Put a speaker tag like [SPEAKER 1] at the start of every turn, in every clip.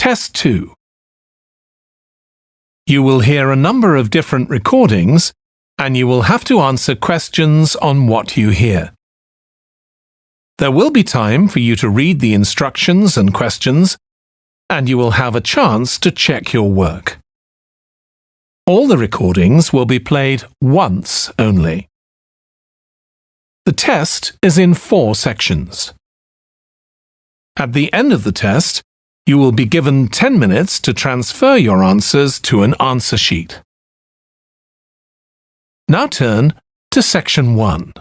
[SPEAKER 1] Test 2. You will hear a number of different recordings, and you will have to answer questions on what you hear. There will be time for you to read the instructions and questions, and you will have a chance to check your work. All the recordings will be played once only. The test is in 4 sections. At the end of the test, you will be given 10 minutes to transfer your answers to an answer sheet. Now turn to Section 1.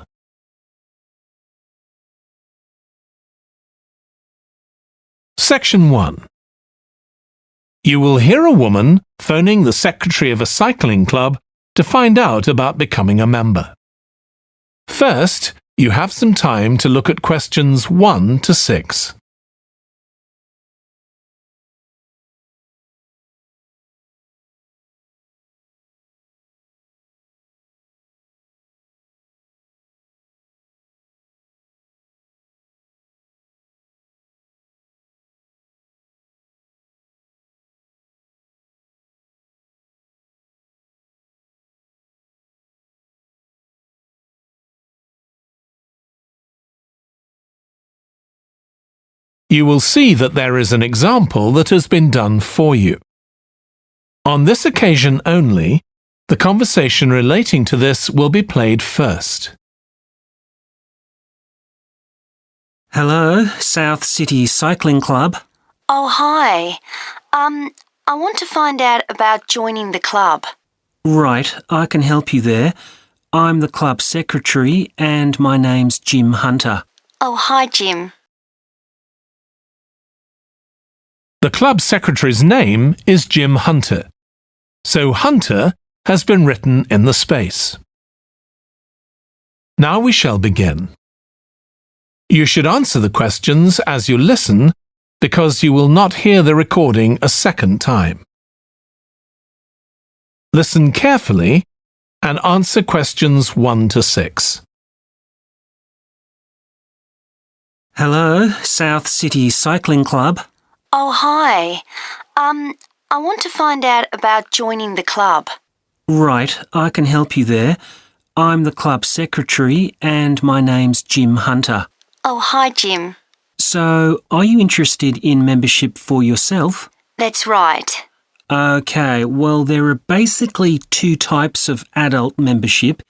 [SPEAKER 1] Section 1. You will hear a woman phoning the secretary of a cycling club to find out about becoming a member. First, you have some time to look at questions 1 to 6. You will see that there is an example that has been done for you. On this occasion only, the conversation relating to this will be played first.
[SPEAKER 2] Hello, South City Cycling Club.
[SPEAKER 3] Oh, hi. I want to find out about joining the club.
[SPEAKER 2] Right, I can help you there. I'm the club secretary and my name's Jim Hunter.
[SPEAKER 3] Oh, hi, Jim.
[SPEAKER 1] The club secretary's name is Jim Hunter, so Hunter has been written in the space. Now we shall begin. You should answer the questions as you listen because you will not hear the recording a second time. Listen carefully and answer questions 1 to 6.
[SPEAKER 2] Hello, South City Cycling Club.
[SPEAKER 3] Oh, hi. I want to find out about joining the club.
[SPEAKER 2] Right, I can help you there. I'm the club secretary and my name's Jim Hunter.
[SPEAKER 3] Oh, hi, Jim.
[SPEAKER 2] So, are you interested in membership for yourself?
[SPEAKER 3] That's right.
[SPEAKER 2] Okay, well, there are basically 2 types of adult membership.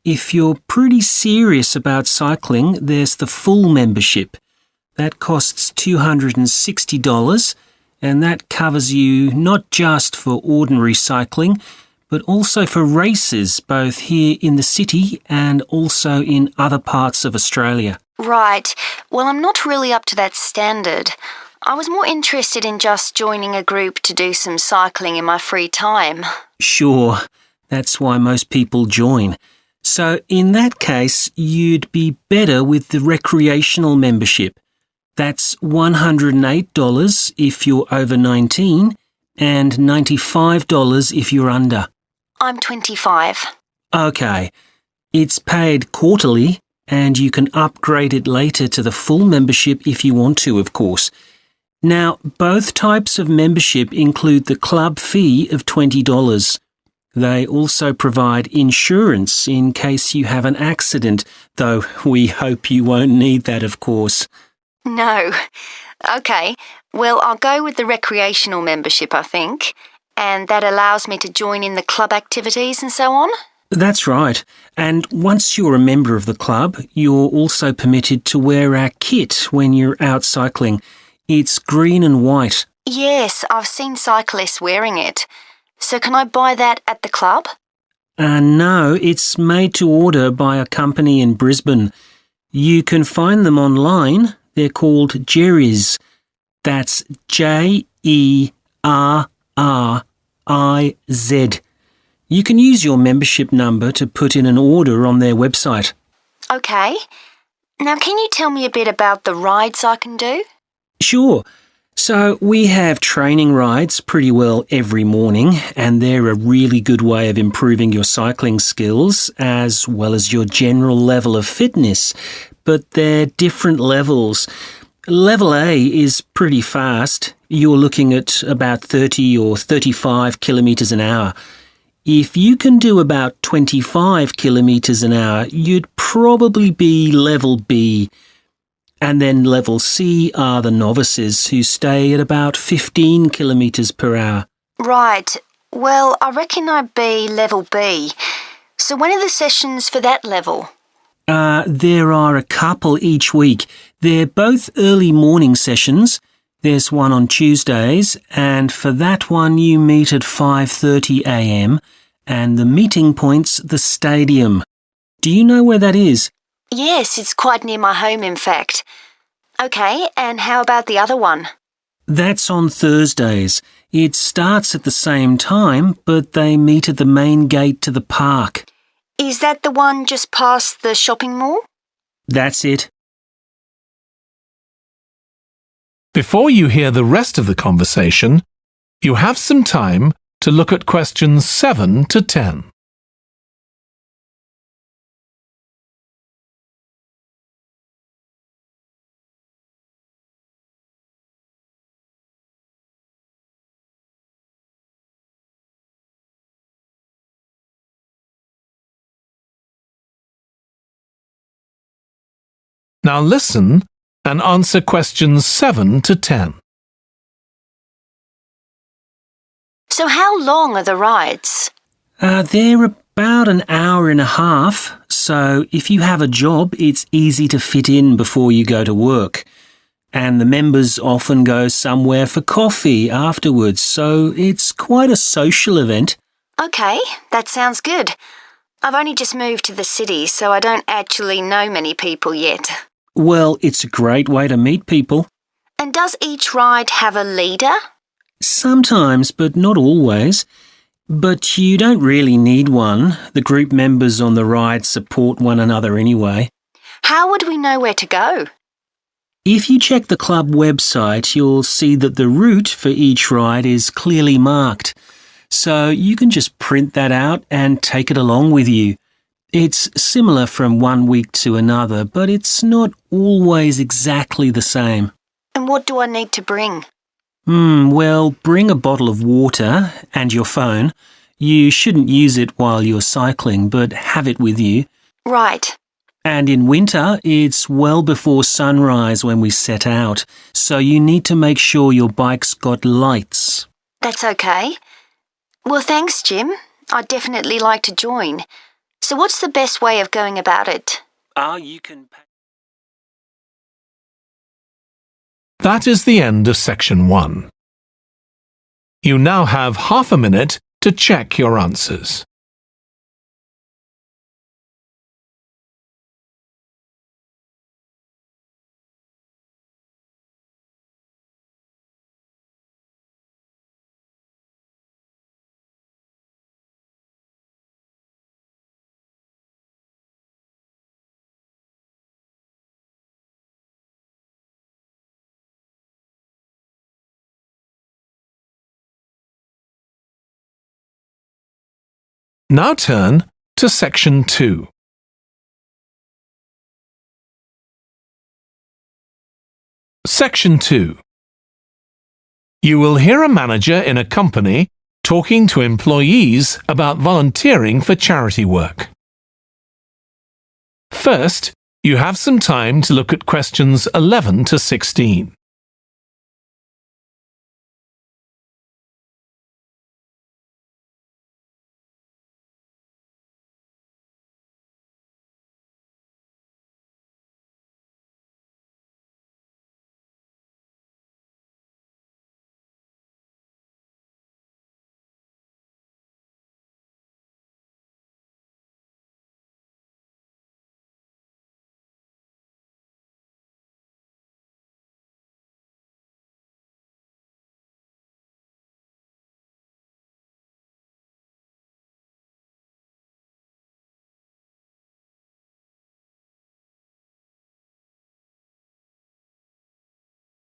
[SPEAKER 2] If you're pretty serious about cycling, there's the full membership. That costs $260, and that covers you not just for ordinary cycling, but also for races both here in the city and also in other parts of Australia.
[SPEAKER 3] Right. Well, I'm not really up to that standard. I was more interested in just joining a group to do some cycling in my free time.
[SPEAKER 2] Sure, that's why most people join. So in that case, you'd be better with the recreational membership. That's $108 if you're over 19 and $95 if you're under.
[SPEAKER 3] I'm 25.
[SPEAKER 2] Okay. It's paid quarterly and you can upgrade it later to the full membership if you want to, of course. Now, both types of membership include the club fee of $20. They also provide insurance in case you have an accident, though we hope you won't need that, of course.
[SPEAKER 3] No. Okay, well, I'll go with the recreational membership, I think, and that allows me to join in the club activities and so on.
[SPEAKER 2] That's right. And once you're a member of the club, you're also permitted to wear our kit when you're out cycling. It's green and white.
[SPEAKER 3] Yes, I've seen cyclists wearing it. So can I buy that at the club?
[SPEAKER 2] No, it's made to order by a company in Brisbane. You can find them online. They're called Jerry's. That's Jerriz. You can use your membership number to put in an order on their website.
[SPEAKER 3] Okay. Now, can you tell me a bit about the rides I can do?
[SPEAKER 2] Sure. So we have training rides pretty well every morning, and they're a really good way of improving your cycling skills as well as your general level of fitness. But they're different levels. Level A is pretty fast. you're looking at about 30 or 35 kilometres an hour. If you can do about 25 kilometres an hour, you'd probably be level B. And then level C are the novices who stay at about 15 kilometres per hour.
[SPEAKER 3] Right. Well, I reckon I'd be level B. So when are the sessions for that level?
[SPEAKER 2] There are a couple each week. They're both early morning sessions. There's one on Tuesdays, and for that one you meet at 5:30 a.m, and the meeting point's the stadium. Do you know where that is?
[SPEAKER 3] Yes, it's quite near my home, in fact. OK, and how about the other one?
[SPEAKER 2] That's on Thursdays. It starts at the same time, but they meet at the main gate to the park.
[SPEAKER 3] Is that the one just past the shopping mall?
[SPEAKER 2] That's it.
[SPEAKER 1] Before you hear the rest of the conversation, you have some time to look at questions 7 to 10. Now listen and answer questions 7 to 10.
[SPEAKER 3] So how long are the rides?
[SPEAKER 2] They're about an hour and a half, so if you have a job, it's easy to fit in before you go to work. And the members often go somewhere for coffee afterwards, so it's quite a social event.
[SPEAKER 3] OK, that sounds good. I've only just moved to the city, so I don't actually know many people yet.
[SPEAKER 2] Well, it's a great way to meet people.
[SPEAKER 3] And does each ride have a leader?
[SPEAKER 2] Sometimes, but not always. But you don't really need one. The group members on the ride support one another anyway.
[SPEAKER 3] How would we know where to go?
[SPEAKER 2] If you check the club website, you'll see that the route for each ride is clearly marked. So you can just print that out and take it along with you. It's similar from one week to another, but it's not always exactly the same.
[SPEAKER 3] And what do I need to bring?
[SPEAKER 2] Well, bring a bottle of water and your phone. You shouldn't use it while you're cycling, but have it with you.
[SPEAKER 3] Right.
[SPEAKER 2] And in winter, it's well before sunrise when we set out, so you need to make sure your bike's got lights.
[SPEAKER 3] That's OK. Well, thanks, Jim. I'd definitely like to join. So what's the best way of going about it?
[SPEAKER 2] You can...
[SPEAKER 1] That is the end of section 1. You now have half a minute to check your answers. Now turn to section 2. Section 2. You will hear a manager in a company talking to employees about volunteering for charity work. First, you have some time to look at questions 11 to 16.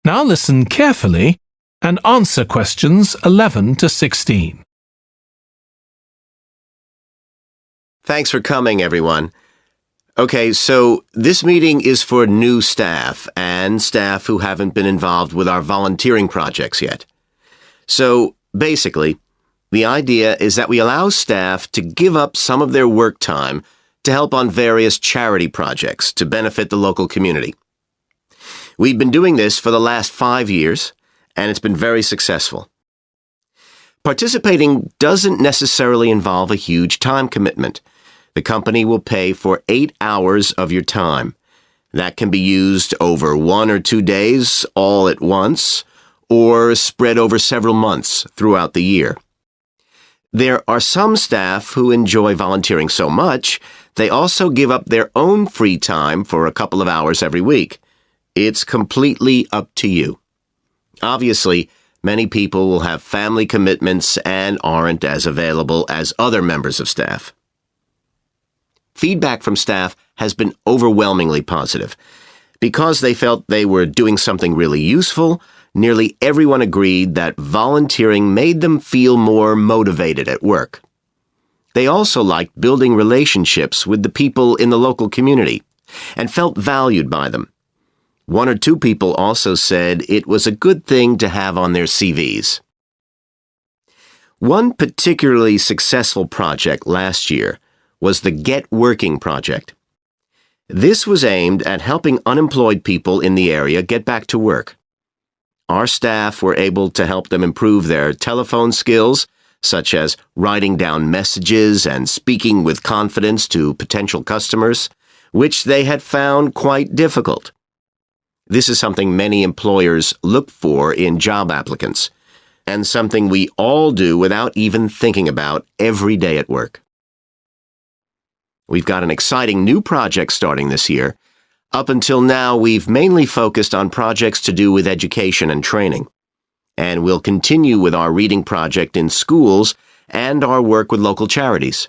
[SPEAKER 1] Now listen carefully and answer questions 11 to 16.
[SPEAKER 4] Thanks for coming, everyone. Okay, so this meeting is for new staff and staff who haven't been involved with our volunteering projects yet. So, basically, the idea is that we allow staff to give up some of their work time to help on various charity projects to benefit the local community. We've been doing this for the last 5 years, and it's been very successful. Participating doesn't necessarily involve a huge time commitment. The company will pay for 8 hours of your time. That can be used over 1 or 2 days all at once, or spread over several months throughout the year. There are some staff who enjoy volunteering so much, they also give up their own free time for a couple of hours every week. It's completely up to you. Obviously, many people will have family commitments and aren't as available as other members of staff. Feedback from staff has been overwhelmingly positive. Because they felt they were doing something really useful, nearly everyone agreed that volunteering made them feel more motivated at work. They also liked building relationships with the people in the local community and felt valued by them. 1 or 2 people also said it was a good thing to have on their CVs. One particularly successful project last year was the Get Working project. This was aimed at helping unemployed people in the area get back to work. Our staff were able to help them improve their telephone skills, such as writing down messages and speaking with confidence to potential customers, which they had found quite difficult. This is something many employers look for in job applicants, and something we all do without even thinking about every day at work. We've got an exciting new project starting this year. Up until now, we've mainly focused on projects to do with education and training. And we'll continue with our reading project in schools and our work with local charities.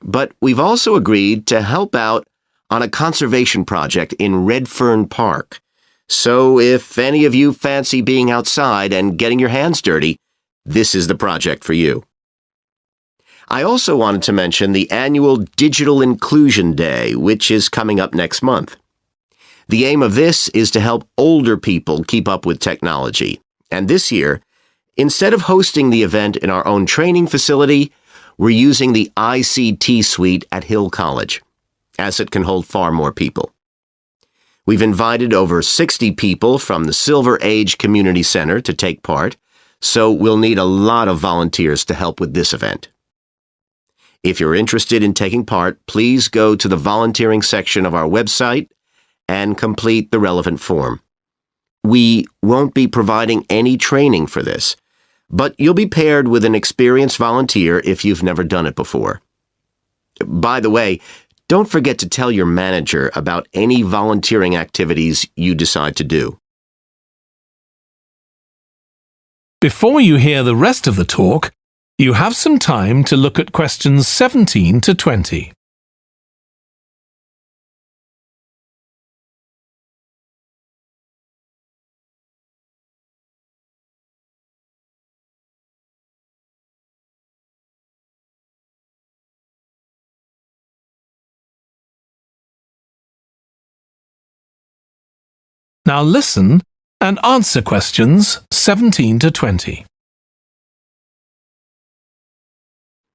[SPEAKER 4] But we've also agreed to help out on a conservation project in Redfern Park. So if any of you fancy being outside and getting your hands dirty, this is the project for you. I also wanted to mention the annual Digital Inclusion Day, which is coming up next month. The aim of this is to help older people keep up with technology. And this year, instead of hosting the event in our own training facility, we're using the ICT suite at Hill College, as it can hold far more people. We've invited over 60 people from the Silver Age Community Center to take part, so we'll need a lot of volunteers to help with this event. If you're interested in taking part, please go to the volunteering section of our website and complete the relevant form. We won't be providing any training for this, but you'll be paired with an experienced volunteer if you've never done it before. By the way, don't forget to tell your manager about any volunteering activities you decide to do.
[SPEAKER 1] Before you hear the rest of the talk, you have some time to look at questions 17 to 20. Now listen and answer questions 17 to 20.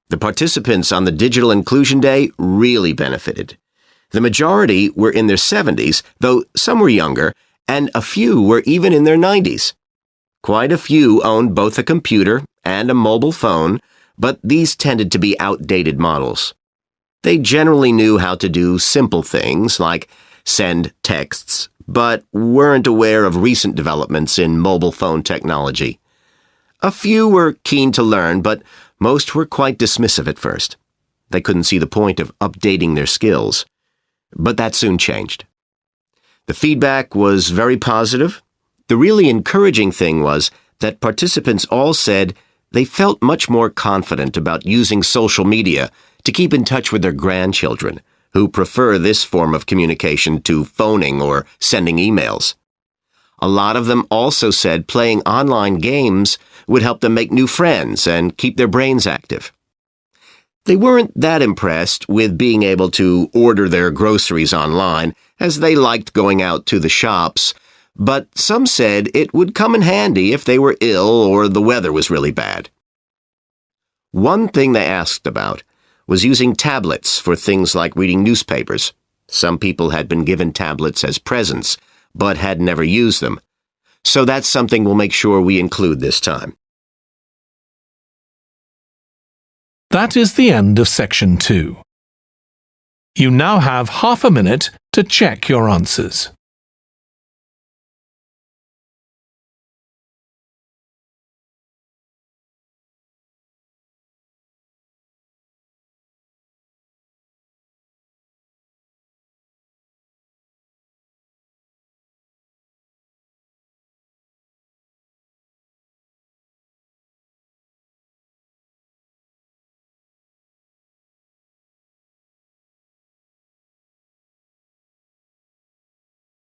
[SPEAKER 4] The participants on the Digital Inclusion Day really benefited. The majority were in their 70s, though some were younger, and a few were even in their 90s. Quite a few owned both a computer and a mobile phone, but these tended to be outdated models. They generally knew how to do simple things like send texts, but weren't aware of recent developments in mobile phone technology. A few were keen to learn, but most were quite dismissive at first. They couldn't see the point of updating their skills. But that soon changed. The feedback was very positive. The really encouraging thing was that participants all said they felt much more confident about using social media to keep in touch with their grandchildren, who prefer this form of communication to phoning or sending emails. A lot of them also said playing online games would help them make new friends and keep their brains active. They weren't that impressed with being able to order their groceries online, as they liked going out to the shops, but some said it would come in handy if they were ill or the weather was really bad. One thing they asked about was using tablets for things like reading newspapers. Some people had been given tablets as presents, but had never used them. So that's something we'll make sure we include this time.
[SPEAKER 1] That is the end of section 2. You now have half a minute to check your answers.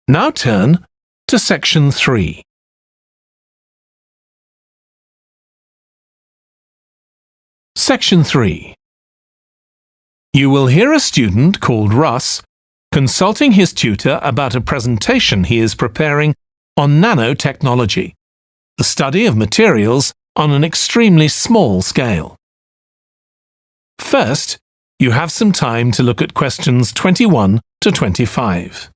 [SPEAKER 1] Now turn to section 3. Section 3. You will hear a student called Russ consulting his tutor about a presentation he is preparing on nanotechnology, the study of materials on an extremely small scale. First, you have some time to look at questions 21 to 25.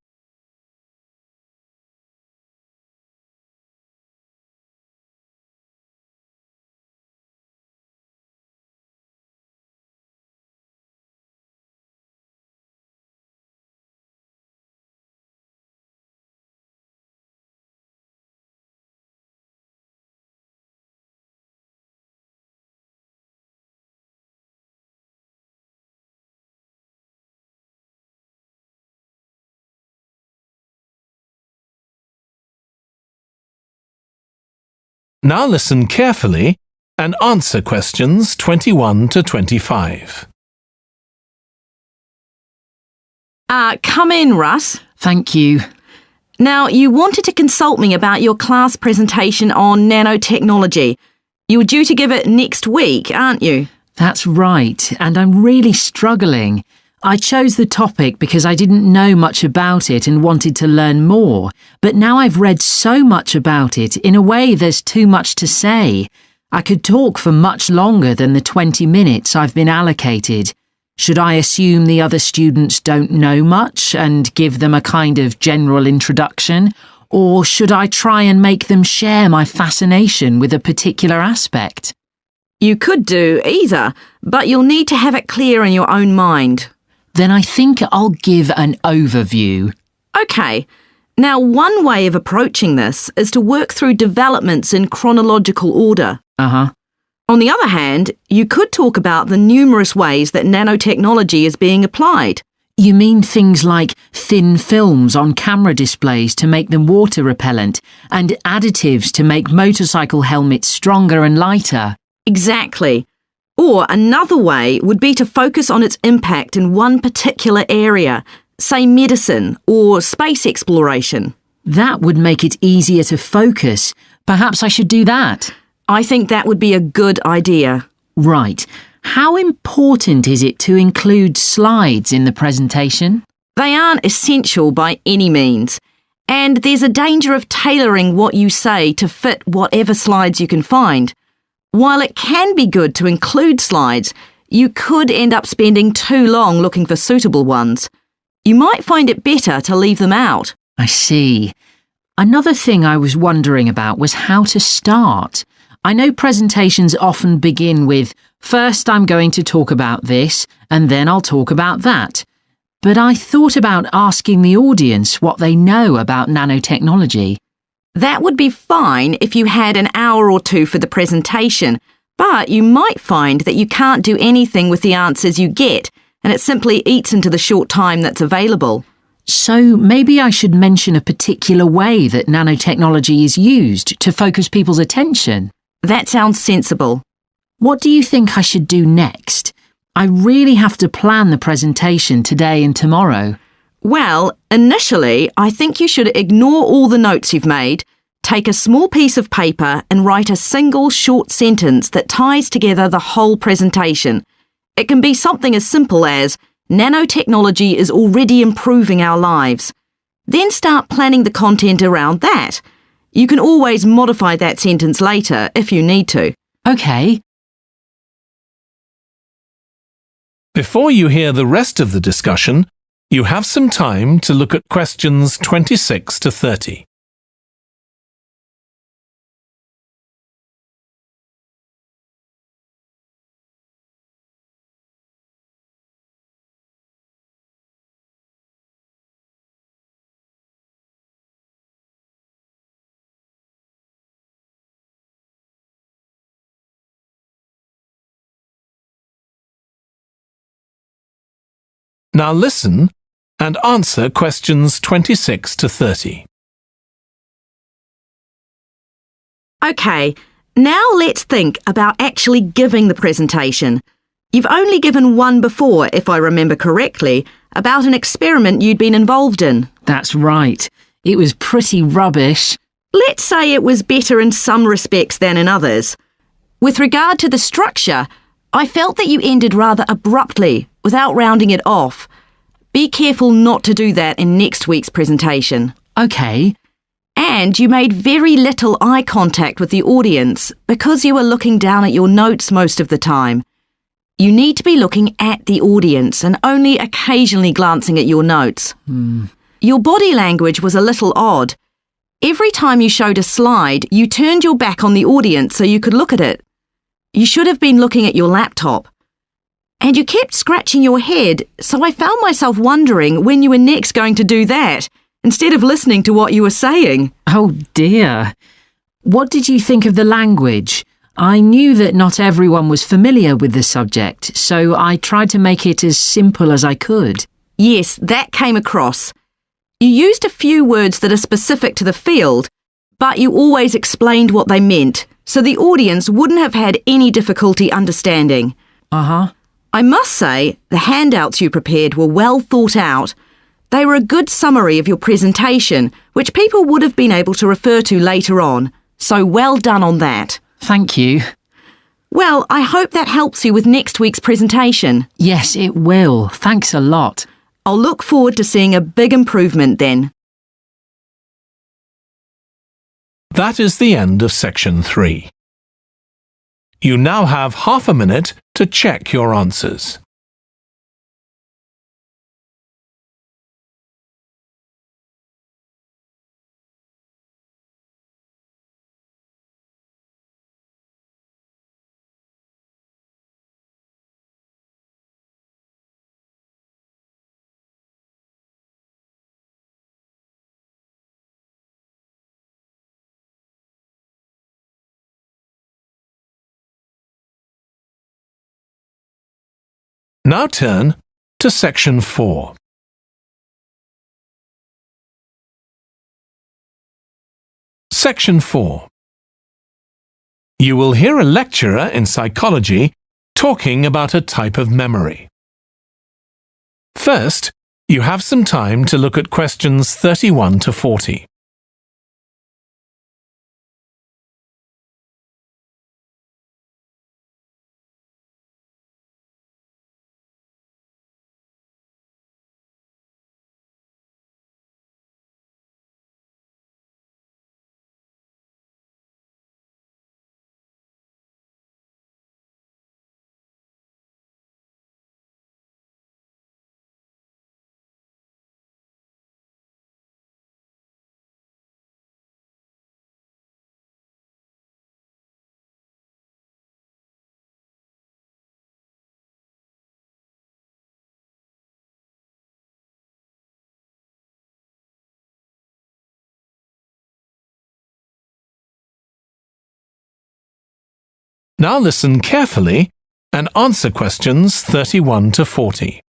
[SPEAKER 1] Now listen carefully and answer questions 21 to 25.
[SPEAKER 5] Come in, Russ.
[SPEAKER 6] Thank you.
[SPEAKER 5] Now, you wanted to consult me about your class presentation on nanotechnology. You were due to give it next week, aren't you?
[SPEAKER 6] That's right, and I'm really struggling. I chose the topic because I didn't know much about it and wanted to learn more, but now I've read so much about it, in a way there's too much to say. I could talk for much longer than the 20 minutes I've been allocated. Should I assume the other students don't know much and give them a kind of general introduction, or should I try and make them share my fascination with a particular aspect?
[SPEAKER 5] You could do either, but you'll need to have it clear in your own mind.
[SPEAKER 6] Then I think I'll give an overview.
[SPEAKER 5] OK. Now, one way of approaching this is to work through developments in chronological order.
[SPEAKER 6] Uh-huh.
[SPEAKER 5] On the other hand, you could talk about the numerous ways that nanotechnology is being applied.
[SPEAKER 6] You mean things like thin films on camera displays to make them water repellent and additives to make motorcycle helmets stronger and lighter?
[SPEAKER 5] Exactly. Or another way would be to focus on its impact in one particular area, say medicine or space exploration.
[SPEAKER 6] That would make it easier to focus. Perhaps I should do that.
[SPEAKER 5] I think that would be a good idea.
[SPEAKER 6] Right. How important is it to include slides in the presentation?
[SPEAKER 5] They aren't essential by any means, and there's a danger of tailoring what you say to fit whatever slides you can find. While it can be good to include slides, you could end up spending too long looking for suitable ones. You might find it better to leave them out.
[SPEAKER 6] I see. Another thing I was wondering about was how to start. I know presentations often begin with, first I'm going to talk about this, and then I'll talk about that. But I thought about asking the audience what they know about nanotechnology.
[SPEAKER 5] That would be fine if you had an hour or two for the presentation, but you might find that you can't do anything with the answers you get, and it simply eats into the short time that's available.
[SPEAKER 6] So maybe I should mention a particular way that nanotechnology is used to focus people's attention.
[SPEAKER 5] That sounds sensible.
[SPEAKER 6] What do you think I should do next? I really have to plan the presentation today and tomorrow.
[SPEAKER 5] Well, initially, I think you should ignore all the notes you've made, take a small piece of paper and write a single short sentence that ties together the whole presentation. It can be something as simple as, nanotechnology is already improving our lives. Then start planning the content around that. You can always modify that sentence later if you need to.
[SPEAKER 6] OK.
[SPEAKER 1] Before you hear the rest of the discussion, you have some time to look at questions 26 to 30. Now listen and answer questions 26 to 30.
[SPEAKER 5] OK, now let's think about actually giving the presentation. You've only given one before, if I remember correctly, about an experiment you'd been involved in.
[SPEAKER 6] That's right. It was pretty rubbish.
[SPEAKER 5] Let's say it was better in some respects than in others. With regard to the structure, I felt that you ended rather abruptly, without rounding it off. Be careful not to do that in next week's presentation.
[SPEAKER 6] OK.
[SPEAKER 5] And you made very little eye contact with the audience because you were looking down at your notes most of the time. You need to be looking at the audience and only occasionally glancing at your notes. Your body language was a little odd. Every time you showed a slide, you turned your back on the audience so you could look at it. You should have been looking at your laptop. And you kept scratching your head, so I found myself wondering when you were next going to do that, instead of listening to what you were saying.
[SPEAKER 6] Oh dear. What did you think of the language? I knew that not everyone was familiar with the subject, so I tried to make it as simple as I could.
[SPEAKER 5] Yes, that came across. You used a few words that are specific to the field, but you always explained what they meant, so the audience wouldn't have had any difficulty understanding.
[SPEAKER 6] Uh-huh.
[SPEAKER 5] I must say, the handouts you prepared were well thought out. They were a good summary of your presentation, which people would have been able to refer to later on. So well done on that.
[SPEAKER 6] Thank you.
[SPEAKER 5] Well, I hope that helps you with next week's presentation.
[SPEAKER 6] Yes, it will. Thanks a lot.
[SPEAKER 5] I'll look forward to seeing a big improvement then.
[SPEAKER 1] That is the end of section 3. You now have half a minute to check your answers. Now turn to section 4. Section 4. You will hear a lecturer in psychology talking about a type of memory. First, you have some time to look at questions 31 to 40. Now listen carefully and answer questions 31 to 40.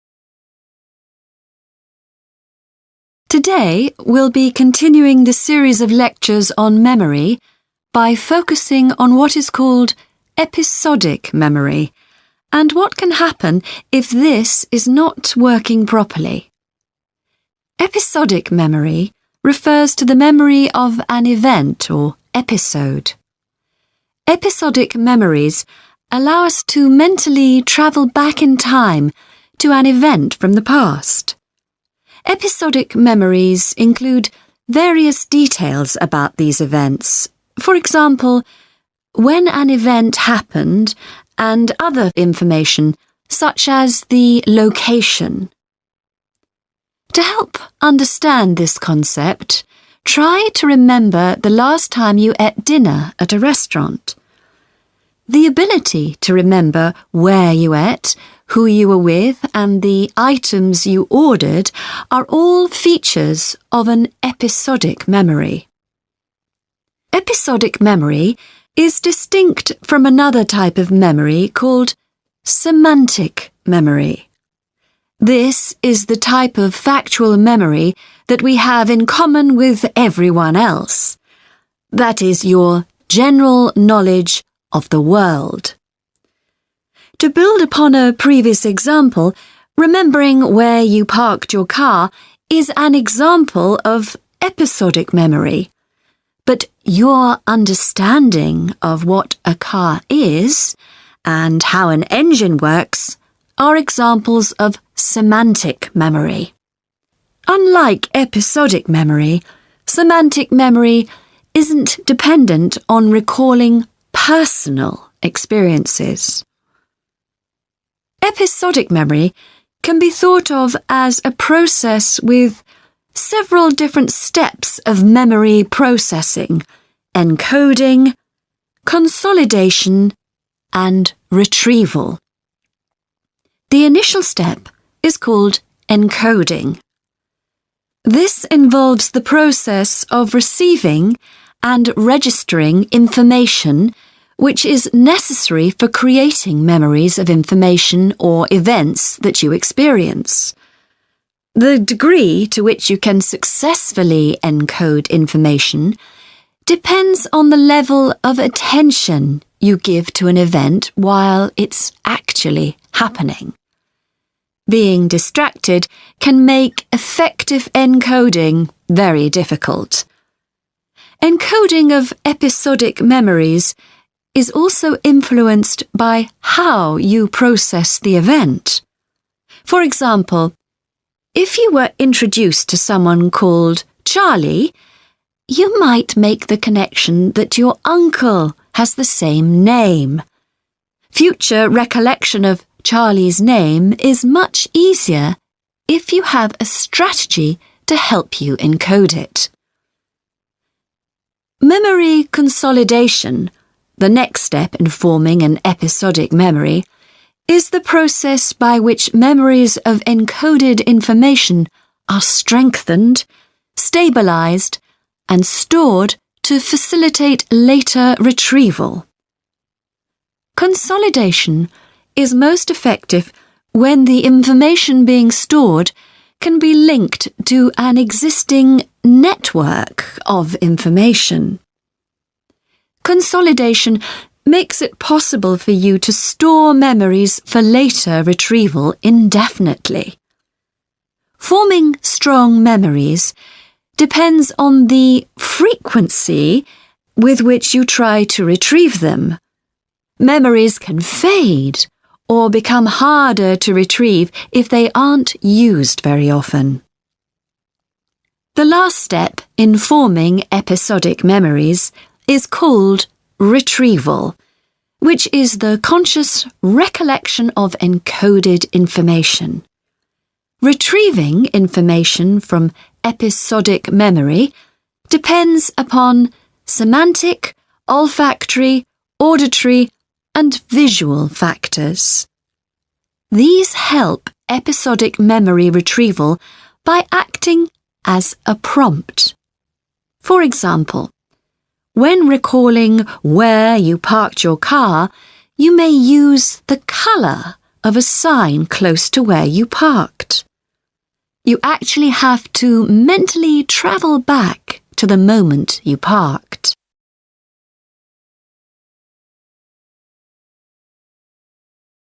[SPEAKER 7] Today, we'll be continuing the series of lectures on memory by focusing on what is called episodic memory and what can happen if this is not working properly. Episodic memory refers to the memory of an event or episode. Episodic memories allow us to mentally travel back in time to an event from the past. Episodic memories include various details about these events. For example, when an event happened and other information such as the location. To help understand this concept, try to remember the last time you ate dinner at a restaurant. The ability to remember where you ate, who you were with, and the items you ordered are all features of an episodic memory. Episodic memory is distinct from another type of memory called semantic memory. This is the type of factual memory that we have in common with everyone else. That is your general knowledge of the world. To build upon a previous example, remembering where you parked your car is an example of episodic memory. But your understanding of what a car is and how an engine works are examples of semantic memory. Unlike episodic memory, semantic memory isn't dependent on recalling personal experiences. Episodic memory can be thought of as a process with several different steps of memory processing, encoding, consolidation, and retrieval. The initial step is called encoding. This involves the process of receiving and registering information which is necessary for creating memories of information or events that you experience. The degree to which you can successfully encode information depends on the level of attention you give to an event while it's actually happening. Being distracted can make effective encoding very difficult. Encoding of episodic memories is also influenced by how you process the event. For example, if you were introduced to someone called Charlie, you might make the connection that your uncle has the same name. Future recollection of Charlie's name is much easier if you have a strategy to help you encode it. Memory consolidation, the next step in forming an episodic memory, is the process by which memories of encoded information are strengthened, stabilized, and stored to facilitate later retrieval. Consolidation is most effective when the information being stored can be linked to an existing network of information. Consolidation makes it possible for you to store memories for later retrieval indefinitely. Forming strong memories depends on the frequency with which you try to retrieve them. Memories can fade or become harder to retrieve if they aren't used very often. The last step in forming episodic memories is called retrieval, which is the conscious recollection of encoded information. Retrieving information from episodic memory depends upon semantic, olfactory, auditory, and visual factors. These help episodic memory retrieval by acting as a prompt. For example, when recalling where you parked your car, you may use the colour of a sign close to where you parked. You actually have to mentally travel back to the moment you parked.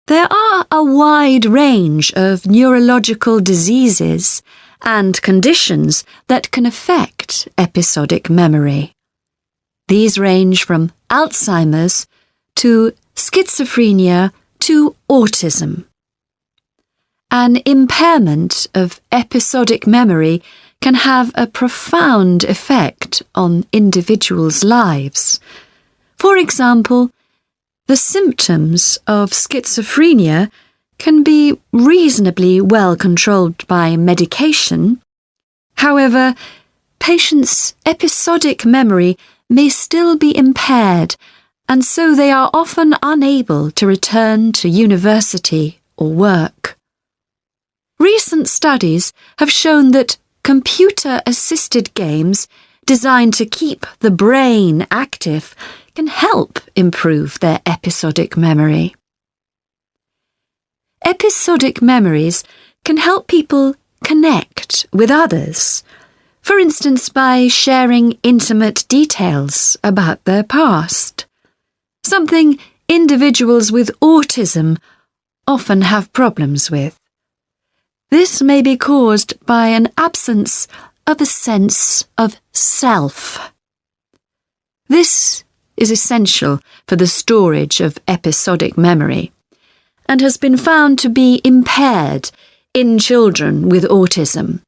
[SPEAKER 7] There are a wide range of neurological diseases and conditions that can affect episodic memory. These range from Alzheimer's to schizophrenia to autism. An impairment of episodic memory can have a profound effect on individuals' lives. For example, the symptoms of schizophrenia can be reasonably well controlled by medication. However, patients' episodic memory may still be impaired, and so they are often unable to return to university or work. Recent studies have shown that computer-assisted games designed to keep the brain active can help improve their episodic memory. Episodic memories can help people connect with others, for instance by sharing intimate details about their past, something individuals with autism often have problems with. This may be caused by an absence of a sense of self. This is essential for the storage of episodic memory and has been found to be impaired in children with autism.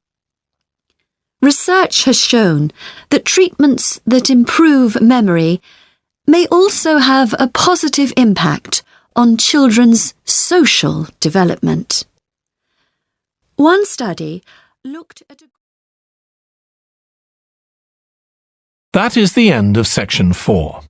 [SPEAKER 7] Research has shown that treatments that improve memory may also have a positive impact on children's social development. One study looked at
[SPEAKER 1] That is the end of section 4.